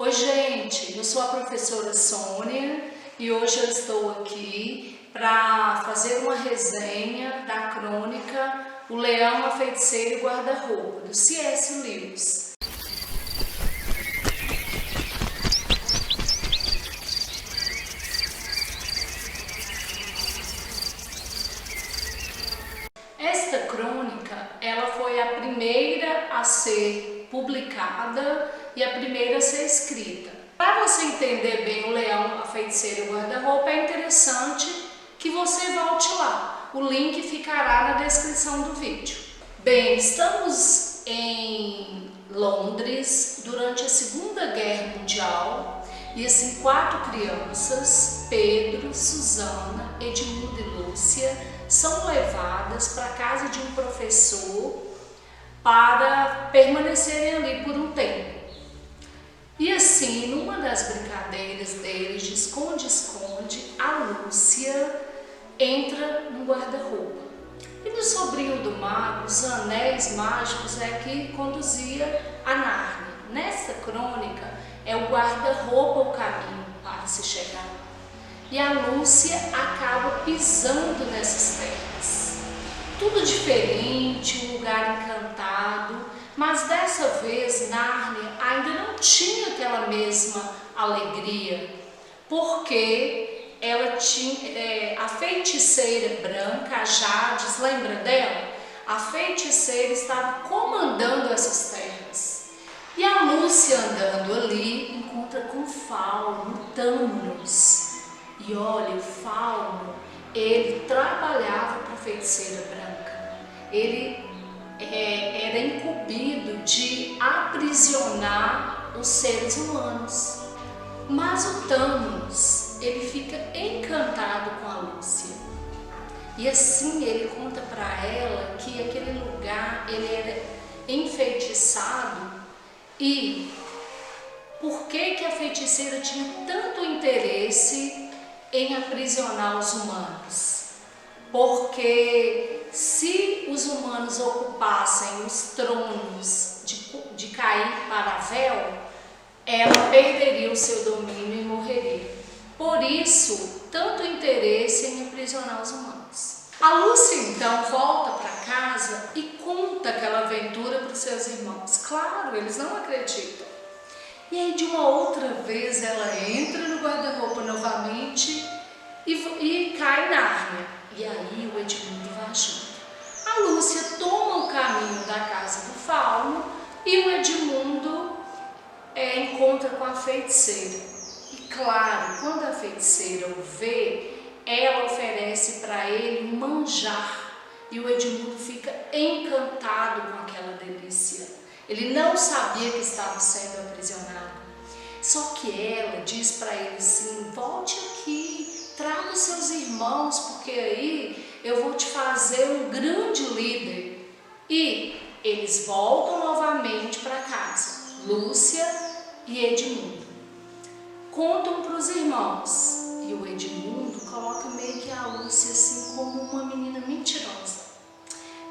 Oi, gente, eu sou a professora Sônia e hoje eu estou aqui para fazer uma resenha da crônica O Leão, a Feiticeira e o Guarda-Roupa, do C.S. Lewis. Esta crônica, ela foi a primeira a ser publicada e a primeira a ser escrita. Para você entender bem O Leão, a Feiticeira e o Guarda-Roupa, é interessante que você volte lá. O link ficará na descrição do vídeo. Bem, estamos em Londres durante a Segunda Guerra Mundial e assim 4 crianças, Pedro, Susana, Edmundo e Lúcia, são levadas para a casa de um professor para permanecerem ali por um tempo. E assim, numa das brincadeiras deles de esconde-esconde, a Lúcia entra no guarda-roupa. E no Sobrinho do Mago, os anéis mágicos é que conduzia a Nárnia. Nessa crônica, é o guarda-roupa o caminho para se chegar lá. E a Lúcia acaba pisando nessas terras. Tudo diferente, um lugar encantado, mas dessa vez Nárnia ainda não tinha aquela mesma alegria, porque ela tinha a feiticeira branca, a Jades, lembra dela? A feiticeira estava comandando essas terras. E a Lúcia andando ali encontra com o Fauno, Thanos. E olha, o Fauno, ele trabalhava para a feiticeira branca. Ele era incumbido de aprisionar os seres humanos. Mas o Thanos, ele fica encantado com a Lúcia. E assim ele conta para ela que aquele lugar ele era enfeitiçado. E por que a feiticeira tinha tanto interesse em aprisionar os humanos? Porque se os humanos ocupassem os tronos de Caim para Avel, ela perderia o seu domínio e morreria. Por isso, tanto interesse em aprisionar os humanos. A Lúcia então volta para casa e conta aquela aventura para os seus irmãos. Claro, eles não acreditam. E aí de uma outra vez ela entra no guarda-roupa novamente e cai em Nárnia. E aí o Edmundo vai junto. A Lúcia toma o caminho da casa do Fauno e o Edmundo encontra com a feiticeira. E claro, quando a feiticeira o vê, ela oferece para ele um manjar. E o Edmundo fica encantado com aquela delícia. Ele não sabia que estava sendo aprisionado. Só que ela diz para ele assim: volte aqui, traga os seus irmãos, porque aí eu vou te fazer um grande líder. E eles voltam novamente para casa, Lúcia e Edmundo. Contam para os irmãos. E o Edmundo coloca meio que a Lúcia assim como uma menina mentirosa.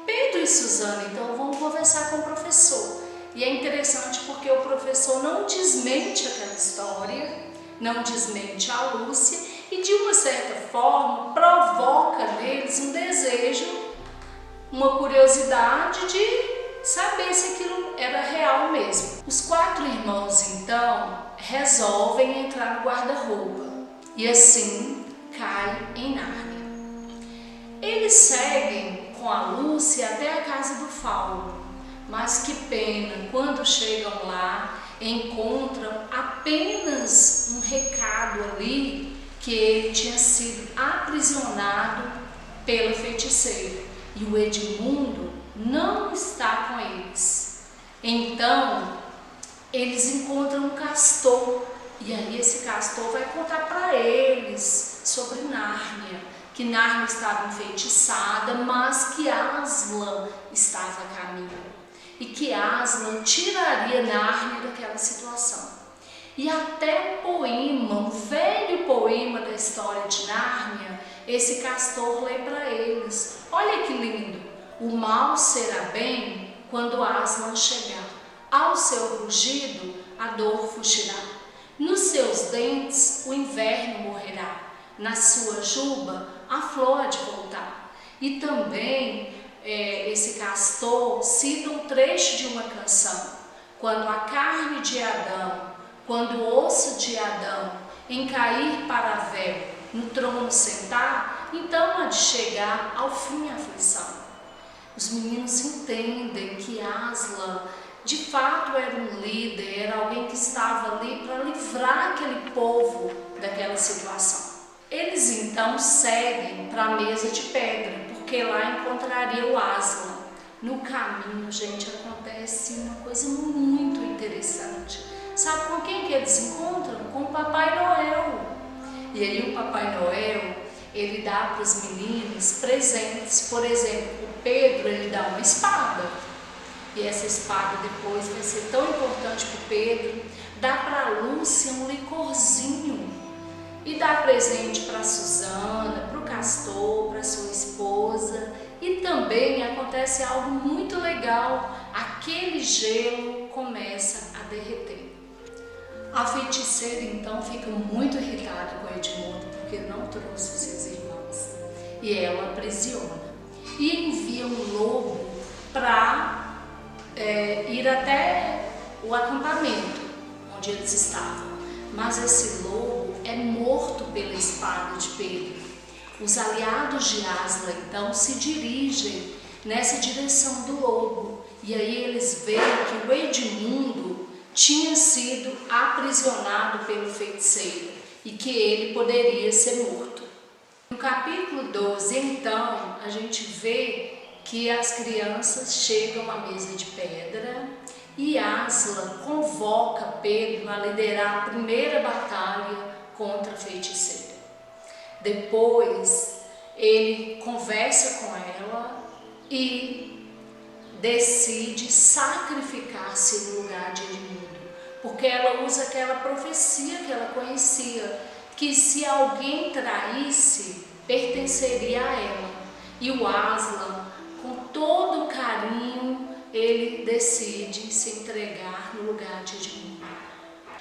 Pedro e Susana então vão conversar com o professor. E é interessante porque o professor não desmente aquela história, não desmente a Lúcia e de uma certa forma provoca neles um desejo, uma curiosidade de saber se aquilo era real mesmo. Os 4 irmãos então resolvem entrar no guarda-roupa e assim caem em Nárnia. Eles seguem com a Lúcia até a casa do Fauno. Mas que pena, quando chegam lá, encontram apenas um recado ali que ele tinha sido aprisionado pela feiticeira. E o Edmundo não está com eles. Então, eles encontram um castor. E aí esse castor vai contar para eles sobre Nárnia. Que Nárnia estava enfeitiçada, mas que Aslan estava a caminho. E que Aslan tiraria Nárnia daquela situação. E até o poema, um velho poema da história de Nárnia, esse castor lê para eles. Olha que lindo! O mal será bem quando Aslan chegar. Ao seu rugido, a dor fugirá. Nos seus dentes o inverno morrerá, na sua juba a flor há de voltar. E também esse castor cita um trecho de uma canção: quando a carne de Adão, quando o osso de Adão em cair para véu, no trono sentar, então há de chegar ao fim a aflição. Os meninos entendem que Aslan de fato era um líder, era alguém que estava ali para livrar aquele povo daquela situação. Eles então seguem para a mesa de pedra, porque lá encontraria o Aslan. No caminho, gente, acontece uma coisa muito interessante. Sabe com quem que eles encontram? Com o Papai Noel. E aí o Papai Noel, ele dá para os meninos presentes. Por exemplo, o Pedro, ele dá uma espada. E essa espada depois vai ser tão importante para o Pedro. Dá para a Lúcia um licorzinho. E dá presente para a Susana, para o Castor, para sua esposa. E também acontece algo muito legal. Aquele gelo começa a derreter. A feiticeira então fica muito irritada com Edmundo porque não trouxe seus irmãos. E ela aprisiona. E envia um lobo para ir até o acampamento onde eles estavam. Mas esse lobo é morto pela espada de Pedro. Os aliados de Aslan então se dirigem nessa direção do lobo. E aí eles veem que o Edmundo tinha sido aprisionado pelo feiticeiro e que ele poderia ser morto. No capítulo 12, então, a gente vê que as crianças chegam à mesa de pedra e Aslan convoca Pedro a liderar a primeira batalha contra a feiticeira. Depois, ele conversa com ela e decide sacrificar-se no lugar de Edmundo, porque ela usa aquela profecia que ela conhecia, que se alguém traísse, pertenceria a ela. E o Aslan, com todo o carinho, ele decide se entregar no lugar de Edmundo.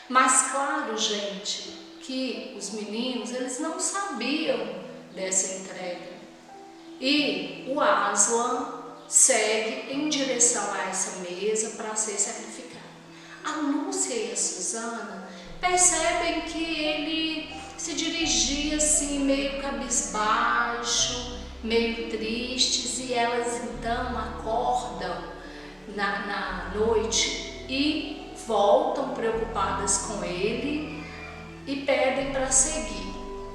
Mas claro, gente, que os meninos, eles não sabiam dessa entrega. E o Aslan segue em direção a essa mesa para ser sacrificado. A Lúcia e a Susana percebem que ele se dirigia assim meio cabisbaixo, meio tristes, e elas então acordam na noite e voltam preocupadas com ele e pedem para seguir.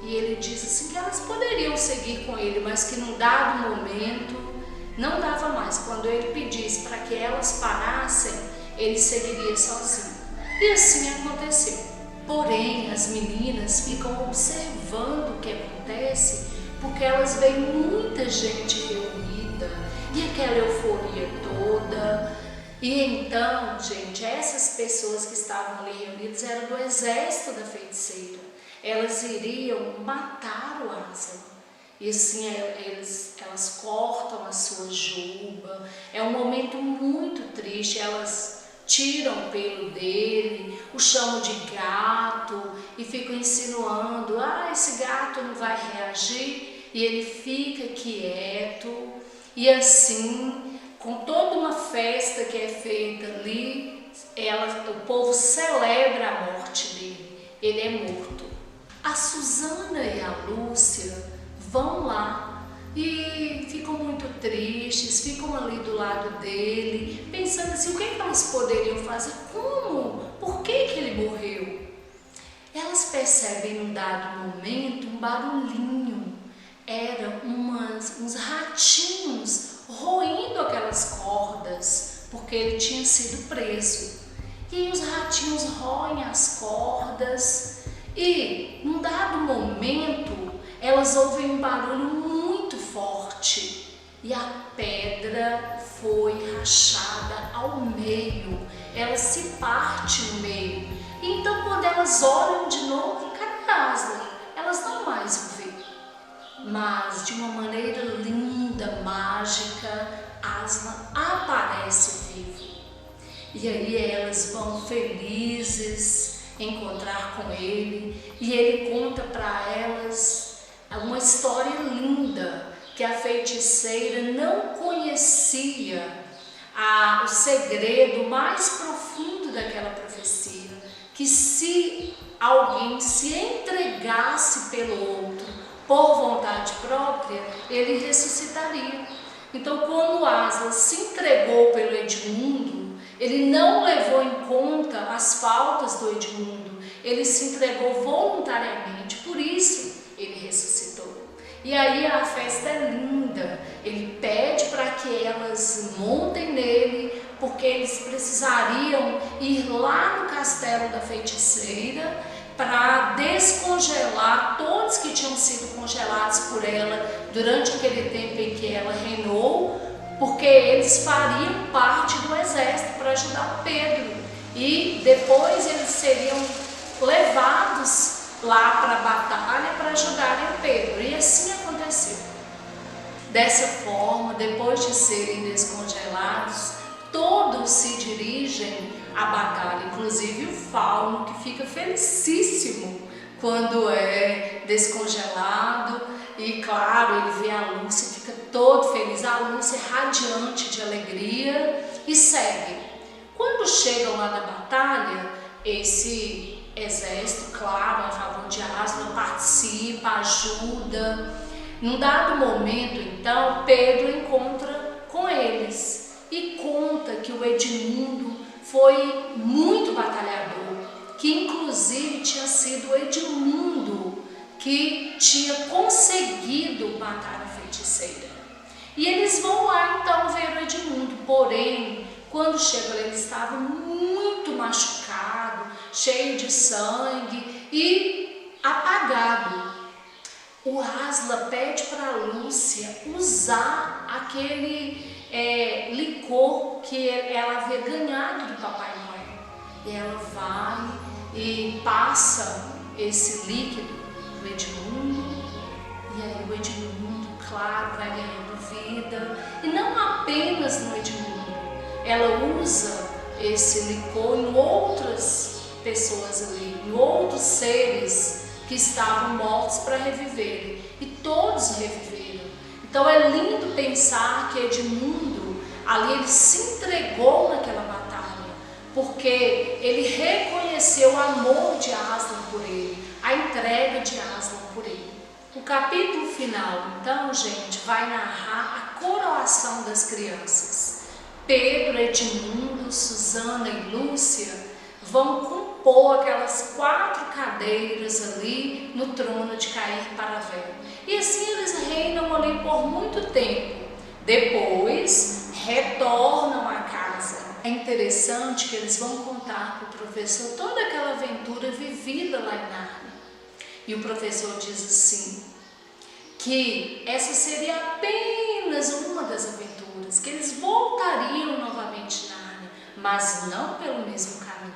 E ele diz assim que elas poderiam seguir com ele, mas que num dado momento não dava mais. Quando ele pedisse para que elas parassem, ele seguiria sozinho. E assim aconteceu. Porém, as meninas ficam observando o que acontece, porque elas veem muita gente reunida e aquela euforia toda. E então, gente, essas pessoas que estavam ali reunidas eram do exército da feiticeira. Elas iriam matar o Aslan. E assim elas cortam a sua juba. É um momento muito triste. Elas tiram o pelo dele, o chamam de gato e ficam insinuando: esse gato não vai reagir. E ele fica quieto. E assim, com toda uma festa que é feita ali, o povo celebra a morte dele. Ele é morto. A Susana e a Lúcia vão lá e ficam muito tristes, ficam ali do lado dele, pensando assim, o que elas poderiam fazer? Como? Por que ele morreu? Elas percebem num dado momento um barulhinho. Eram uns ratinhos roendo aquelas cordas, porque ele tinha sido preso. E aí os ratinhos roem as cordas e, num dado momento, elas ouvem um barulho muito forte e a pedra foi rachada ao meio, ela se parte no meio. Então, quando elas olham de novo, cadê Aslan? Elas não mais o veem. Mas, de uma maneira linda, mágica, Aslan aparece vivo. E aí elas vão felizes encontrar com ele, e ele conta para elas uma história linda, que a feiticeira não conhecia o segredo mais profundo daquela profecia, que se alguém se entregasse pelo outro por vontade própria, ele ressuscitaria. Então, quando Aslan se entregou pelo Edmundo, ele não levou em conta as faltas do Edmundo, ele se entregou voluntariamente, por isso ele ressuscitou. E aí a festa é linda, ele pede para que elas montem nele, porque eles precisariam ir lá no castelo da feiticeira para descongelar todos que tinham sido congelados por ela durante aquele tempo em que ela reinou, porque eles fariam parte do exército para ajudar o Pedro, e depois eles seriam levados lá para a batalha para ajudarem o Pedro, e assim aconteceu. Dessa forma, depois de serem descongelados, todos se dirigem à batalha, inclusive o Fauno, que fica felicíssimo quando é descongelado, e claro, ele vê a Lúcia, fica todo feliz, a Lúcia é radiante de alegria e segue. Quando chegam lá na batalha, esse exército, claro, a favor de Aslan, participa, ajuda. Num dado momento, então, Pedro encontra com eles e conta que o Edmundo foi muito batalhador, que inclusive tinha sido o Edmundo que tinha conseguido matar a feiticeira. E eles vão lá então ver o Edmundo, porém, quando chegam ele estava muito machucado, cheio de sangue e apagado. O Aslan pede para a Lúcia usar aquele licor que ela havia ganhado do Papai Noel. E ela vai e passa esse líquido no Edmundo, e aí o Edmundo, claro, vai ganhando vida. E não apenas no Edmundo, ela usa esse licor em outras pessoas ali, em outros seres que estavam mortos para reviverem, e todos reviveram. Então é lindo pensar que Edmundo ali ele se entregou naquela batalha, porque ele reconheceu o amor de Aslan por ele, a entrega de Aslan por ele. O capítulo final, então, gente, vai narrar a coroação das crianças. Pedro, Edmundo, Susana e Lúcia vão compor aquelas 4 cadeiras ali no trono de Cair Paravel. E assim eles reinam ali por muito tempo. Depois retornam à casa. É interessante que eles vão contar para o professor toda aquela aventura vivida lá em Nárnia. E o professor diz assim, que essa seria apenas uma das aventuras, que eles voltariam novamente a Nárnia, mas não pelo mesmo caminho.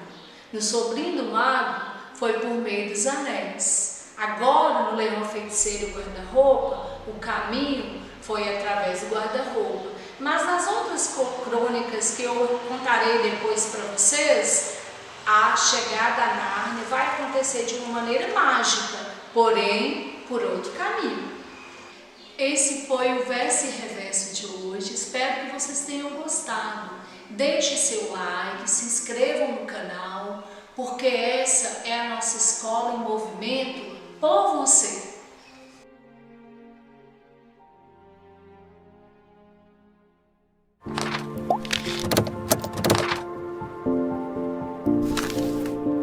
No Sobrinho do Mago foi por meio dos anéis. Agora, no Leão Feiticeiro e o Guarda-Roupa, o caminho foi através do guarda-roupa. Mas nas outras crônicas que eu contarei depois para vocês, a chegada a Nárnia vai acontecer de uma maneira mágica, porém por outro caminho. Esse foi o Verso e Reverso de hoje. Espero que vocês tenham gostado. Deixe seu like, se inscrevam no canal, porque essa é a